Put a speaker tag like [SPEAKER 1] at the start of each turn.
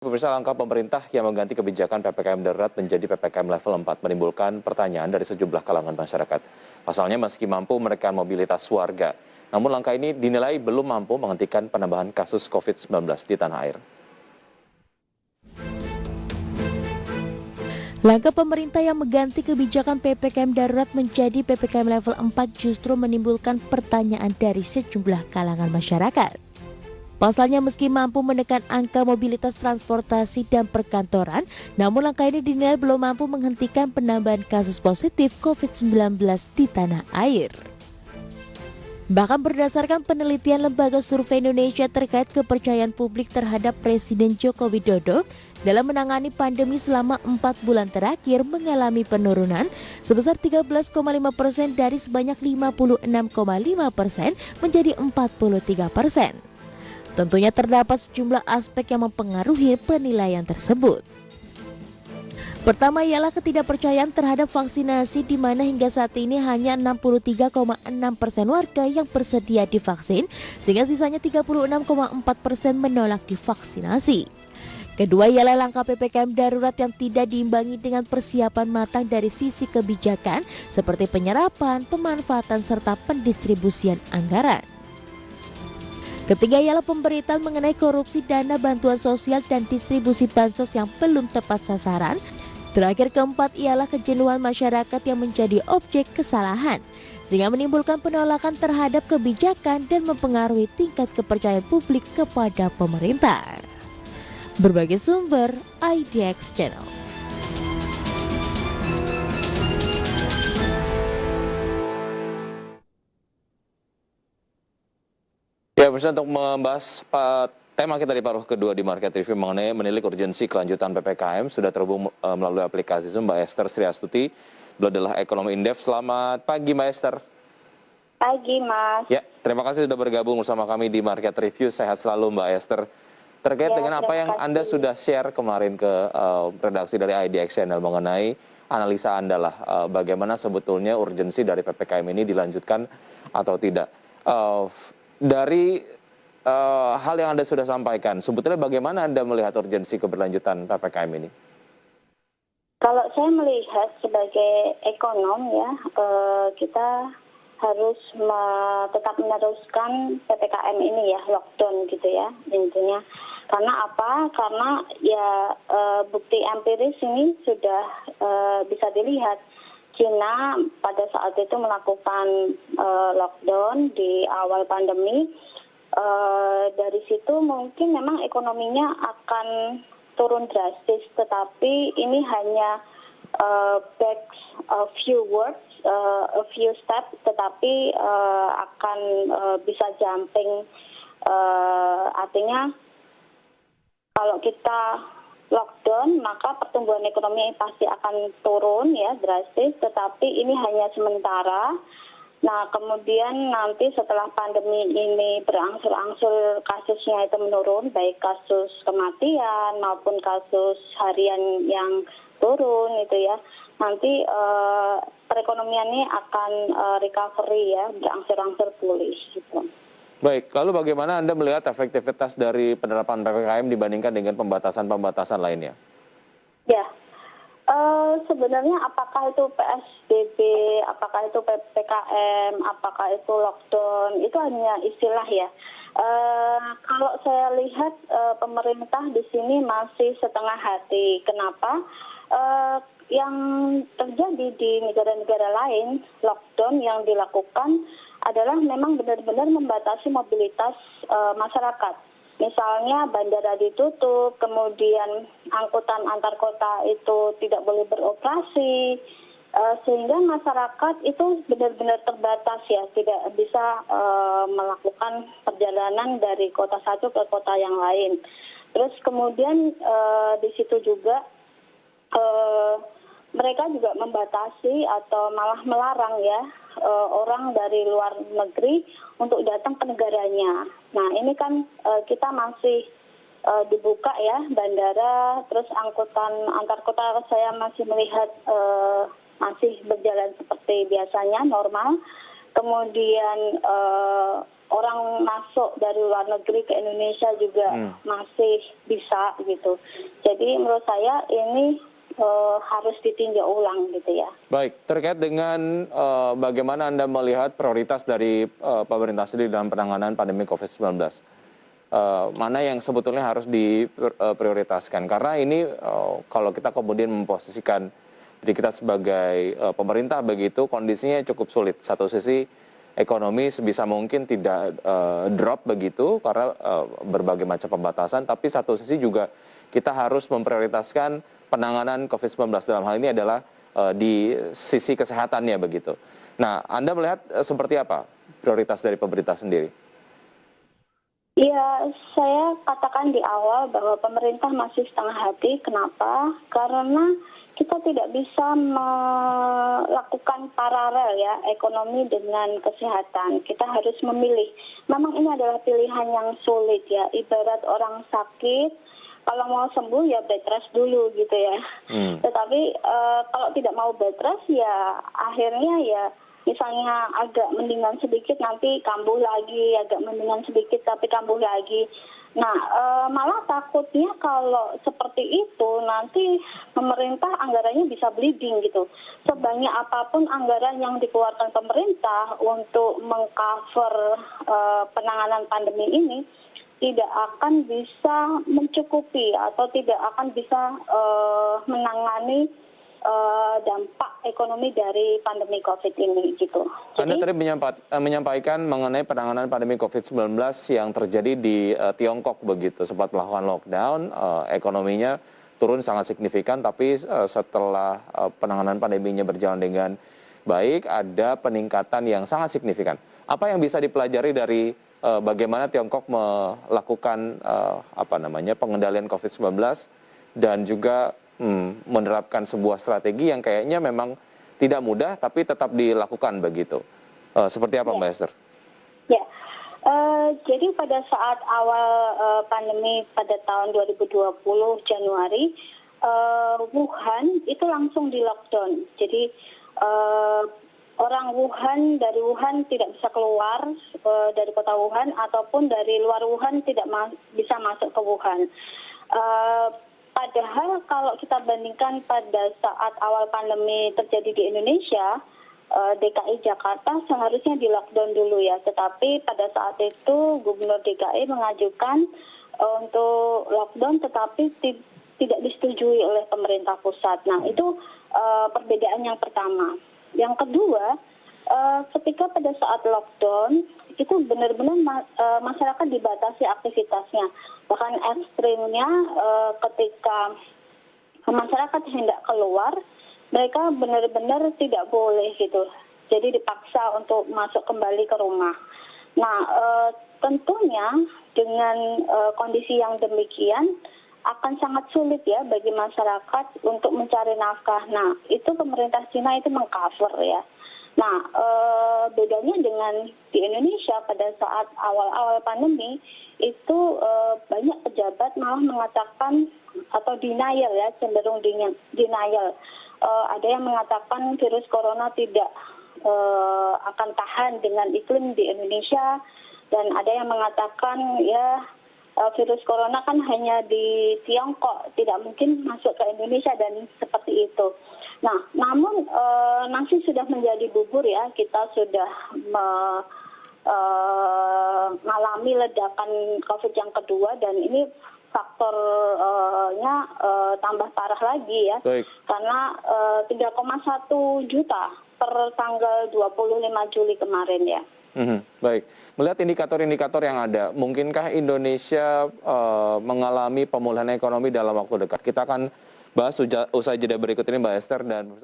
[SPEAKER 1] Pemirsa, langkah pemerintah yang mengganti kebijakan PPKM darurat menjadi PPKM level 4 menimbulkan pertanyaan dari sejumlah kalangan masyarakat. Pasalnya meski mampu menekan mobilitas warga, namun langkah ini dinilai belum mampu menghentikan penambahan kasus COVID-19 di tanah air.
[SPEAKER 2] Langkah pemerintah yang mengganti kebijakan PPKM darurat menjadi PPKM level 4 justru menimbulkan pertanyaan dari sejumlah kalangan masyarakat. Pasalnya meski mampu menekan angka mobilitas transportasi dan perkantoran, namun langkah ini dinilai belum mampu menghentikan penambahan kasus positif COVID-19 di tanah air. Bahkan berdasarkan penelitian Lembaga Survei Indonesia terkait kepercayaan publik terhadap Presiden Joko Widodo dalam menangani pandemi selama 4 bulan terakhir mengalami penurunan sebesar 13,5% dari sebanyak 56,5% menjadi 43%. Tentunya terdapat sejumlah aspek yang mempengaruhi penilaian tersebut. Pertama ialah ketidakpercayaan terhadap vaksinasi, di mana hingga saat ini hanya 63,6% warga yang bersedia divaksin, sehingga sisanya 36,4% menolak divaksinasi. Kedua ialah langkah PPKM darurat yang tidak diimbangi dengan persiapan matang dari sisi kebijakan seperti penyerapan, pemanfaatan, serta pendistribusian anggaran. Ketiga ialah pemberitaan mengenai korupsi dana bantuan sosial dan distribusi bansos yang belum tepat sasaran. Terakhir, keempat ialah kejenuhan masyarakat yang menjadi objek kesalahan, sehingga menimbulkan penolakan terhadap kebijakan dan mempengaruhi tingkat kepercayaan publik kepada pemerintah. Berbagai sumber, IDX Channel.
[SPEAKER 1] Ya, pemirsa, untuk membahas tema kita di paruh kedua di Market Review mengenai menilik urgensi kelanjutan PPKM, sudah terhubung melalui aplikasi Zoom Mbak Esther Sriastuti. Beliau adalah ekonomi Indef. Selamat pagi, Mbak Esther.
[SPEAKER 3] Pagi, Mas.
[SPEAKER 1] Ya, terima kasih sudah bergabung bersama kami di Market Review. Sehat selalu, Mbak Esther. Terkait dengan apa yang Anda sudah share kemarin ke redaksi dari IDX Channel mengenai analisa Anda lah, bagaimana sebetulnya urgensi dari PPKM ini dilanjutkan atau tidak. Dari hal yang Anda sudah sampaikan, sebetulnya bagaimana Anda melihat urgensi keberlanjutan PPKM ini?
[SPEAKER 3] Kalau saya melihat sebagai ekonom ya, kita harus tetap meneruskan PPKM ini ya, lockdown gitu ya intinya. Karena apa? Karena ya bukti empiris ini sudah bisa dilihat. China pada saat itu melakukan lockdown di awal pandemi. Dari situ mungkin memang ekonominya akan turun drastis, tetapi ini hanya back a few words, a few steps, tetapi akan bisa jumping. Artinya kalau kita lockdown, maka pertumbuhan ekonomi pasti akan turun ya drastis, tetapi ini hanya sementara. Nah, kemudian nanti setelah pandemi ini berangsur-angsur kasusnya itu menurun, baik kasus kematian maupun kasus harian yang turun itu ya. Nanti perekonomian ini akan recovery ya, berangsur-angsur pulih gitu.
[SPEAKER 1] Baik, lalu bagaimana Anda melihat efektivitas dari penerapan PPKM dibandingkan dengan pembatasan-pembatasan lainnya?
[SPEAKER 3] Ya, sebenarnya apakah itu PSBB, apakah itu PPKM, apakah itu lockdown, itu hanya istilah ya. Kalau saya lihat pemerintah di sini masih setengah hati. Kenapa? Yang terjadi di negara-negara lain, lockdown yang dilakukan adalah memang benar-benar membatasi mobilitas masyarakat. Misalnya bandara ditutup, kemudian angkutan antar kota itu tidak boleh beroperasi, sehingga masyarakat itu benar-benar terbatas ya, tidak bisa melakukan perjalanan dari kota satu ke kota yang lain. Terus kemudian di situ juga mereka juga membatasi atau malah melarang ya orang dari luar negeri untuk datang ke negaranya. Nah, ini kan kita masih dibuka ya bandara, terus angkutan antar kota saya masih melihat masih berjalan seperti biasanya normal. Kemudian orang masuk dari luar negeri ke Indonesia juga masih bisa gitu. Jadi menurut saya ini harus ditinjau ulang gitu ya.
[SPEAKER 1] Baik, terkait dengan bagaimana Anda melihat prioritas dari pemerintah sendiri dalam penanganan pandemi COVID-19. Mana yang sebetulnya harus diprioritaskan? Karena ini kalau kita kemudian memposisikan diri kita sebagai pemerintah begitu, kondisinya cukup sulit. Satu sisi ekonomi sebisa mungkin tidak drop begitu karena berbagai macam pembatasan, tapi satu sisi juga kita harus memprioritaskan penanganan COVID-19 dalam hal ini adalah di sisi kesehatannya begitu. Nah, Anda melihat seperti apa prioritas dari pemerintah sendiri?
[SPEAKER 3] Iya, saya katakan di awal bahwa pemerintah masih setengah hati. Kenapa? Karena kita tidak bisa melakukan paralel ya, ekonomi dengan kesehatan. Kita harus memilih. Memang ini adalah pilihan yang sulit ya. Ibarat orang sakit, kalau mau sembuh ya bed rest dulu gitu ya. Tetapi kalau tidak mau bed rest ya akhirnya ya misalnya agak mendingan sedikit nanti kambuh lagi, agak mendingan sedikit tapi kambuh lagi. Nah, malah takutnya kalau seperti itu nanti pemerintah anggarannya bisa bleeding gitu. Sebanyak apapun anggaran yang dikeluarkan pemerintah untuk mengcover penanganan pandemi ini, tidak akan bisa mencukupi atau tidak akan bisa menangani dampak ekonomi dari pandemi COVID ini gitu.
[SPEAKER 1] Anda tadi menyampaikan mengenai penanganan pandemi COVID-19 yang terjadi di Tiongkok begitu, sempat melakukan lockdown, ekonominya turun sangat signifikan, tapi setelah penanganan pandeminya berjalan dengan baik, ada peningkatan yang sangat signifikan. Apa yang bisa dipelajari dari bagaimana Tiongkok melakukan pengendalian COVID-19 dan juga menerapkan sebuah strategi yang kayaknya memang tidak mudah tapi tetap dilakukan begitu. Seperti apa Mbak Esther?
[SPEAKER 3] Ya, jadi pada saat awal pandemi pada tahun 2020 Januari, Wuhan itu langsung di lockdown. Jadi orang dari Wuhan tidak bisa keluar dari kota Wuhan ataupun dari luar Wuhan tidak bisa masuk ke Wuhan. Padahal kalau kita bandingkan pada saat awal pandemi terjadi di Indonesia, DKI Jakarta seharusnya di lockdown dulu ya. Tetapi pada saat itu Gubernur DKI mengajukan untuk lockdown tetapi tidak disetujui oleh pemerintah pusat. Nah itu perbedaan yang pertama. Yang kedua, ketika pada saat lockdown itu benar-benar masyarakat dibatasi aktivitasnya. Bahkan ekstrimnya ketika masyarakat hendak keluar, mereka benar-benar tidak boleh gitu. Jadi dipaksa untuk masuk kembali ke rumah. Nah, tentunya dengan kondisi yang demikian akan sangat sulit ya bagi masyarakat untuk mencari nafkah. Nah, itu pemerintah Cina itu mengcover ya. Nah, bedanya dengan di Indonesia pada saat awal-awal pandemi itu banyak pejabat malah mengatakan atau denial ya, cenderung denial. Ada yang mengatakan virus corona tidak akan tahan dengan iklim di Indonesia, dan ada yang mengatakan ya virus corona kan hanya di Tiongkok, tidak mungkin masuk ke Indonesia dan seperti itu. Nah, namun nasi sudah menjadi bubur ya, kita sudah mengalami ledakan COVID yang kedua dan ini faktornya tambah parah lagi ya. Baik. Karena 3,1 juta per tanggal 25 Juli kemarin ya.
[SPEAKER 1] Baik, melihat indikator-indikator yang ada, mungkinkah Indonesia mengalami pemulihan ekonomi dalam waktu dekat? Kita akan bahas usai jeda berikut ini Mbak Esther dan